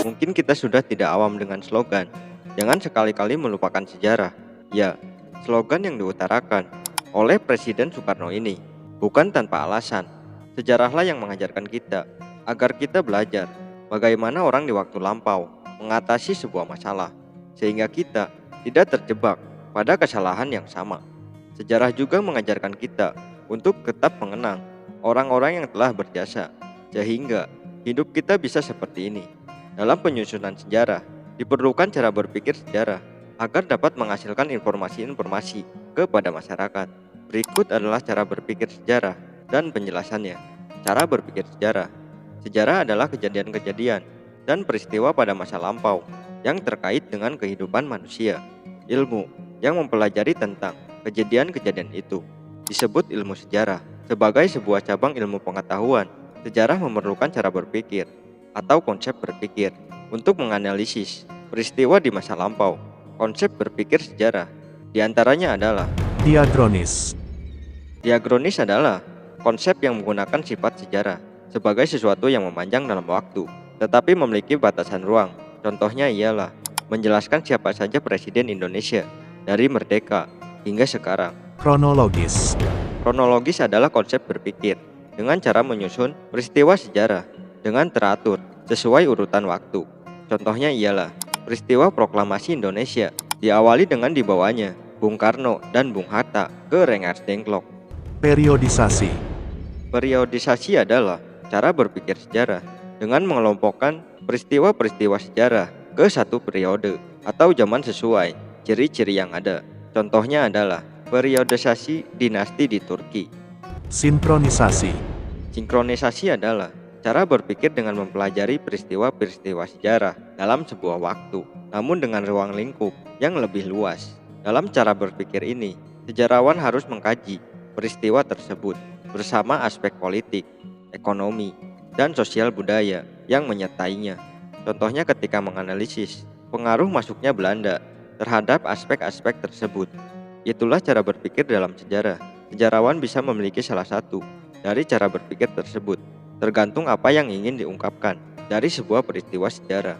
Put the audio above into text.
Mungkin kita sudah tidak awam dengan slogan, "Jangan sekali-kali melupakan sejarah." Ya, slogan yang diutarakan oleh Presiden Soekarno ini bukan tanpa alasan. Sejarahlah yang mengajarkan kita agar kita belajar bagaimana orang di waktu lampau mengatasi sebuah masalah, sehingga kita tidak terjebak pada kesalahan yang sama. Sejarah juga mengajarkan kita untuk tetap mengenang orang-orang yang telah berjasa, sehingga hidup kita bisa seperti ini. Dalam penyusunan sejarah, diperlukan cara berpikir sejarah agar dapat menghasilkan informasi-informasi kepada masyarakat. Berikut adalah cara berpikir sejarah dan penjelasannya. Cara berpikir sejarah. Sejarah adalah kejadian-kejadian dan peristiwa pada masa lampau yang terkait dengan kehidupan manusia. Ilmu yang mempelajari tentang kejadian-kejadian itu disebut ilmu sejarah. Sebagai sebuah cabang ilmu pengetahuan, sejarah memerlukan cara berpikir atau konsep berpikir untuk menganalisis peristiwa di masa lampau. Konsep berpikir sejarah diantaranya adalah Diakronis. diakronis adalah konsep yang menggunakan sifat sejarah sebagai sesuatu yang memanjang dalam waktu, tetapi memiliki batasan ruang. Contohnya ialah menjelaskan siapa saja Presiden Indonesia dari merdeka hingga sekarang. Kronologis. Kronologis adalah konsep berpikir dengan cara menyusun peristiwa sejarah dengan teratur sesuai urutan waktu. Contohnya ialah peristiwa proklamasi Indonesia diawali dengan dibawanya Bung Karno dan Bung Hatta ke Rengas Dengklok. Periodisasi. Periodisasi adalah cara berpikir sejarah dengan mengelompokkan peristiwa-peristiwa sejarah ke satu periode atau zaman sesuai ciri-ciri yang ada. Contohnya adalah periodisasi dinasti di Turki. Sinkronisasi. Sinkronisasi adalah cara berpikir dengan mempelajari peristiwa-peristiwa sejarah dalam sebuah waktu, namun dengan ruang lingkup yang lebih luas. Dalam cara berpikir ini, sejarawan harus mengkaji peristiwa tersebut bersama aspek politik, ekonomi, dan sosial budaya yang menyertainya. Contohnya ketika menganalisis pengaruh masuknya Belanda terhadap aspek-aspek tersebut. Itulah cara berpikir dalam sejarah. Sejarawan bisa memiliki salah satu dari cara berpikir tersebut, tergantung apa yang ingin diungkapkan dari sebuah peristiwa sejarah.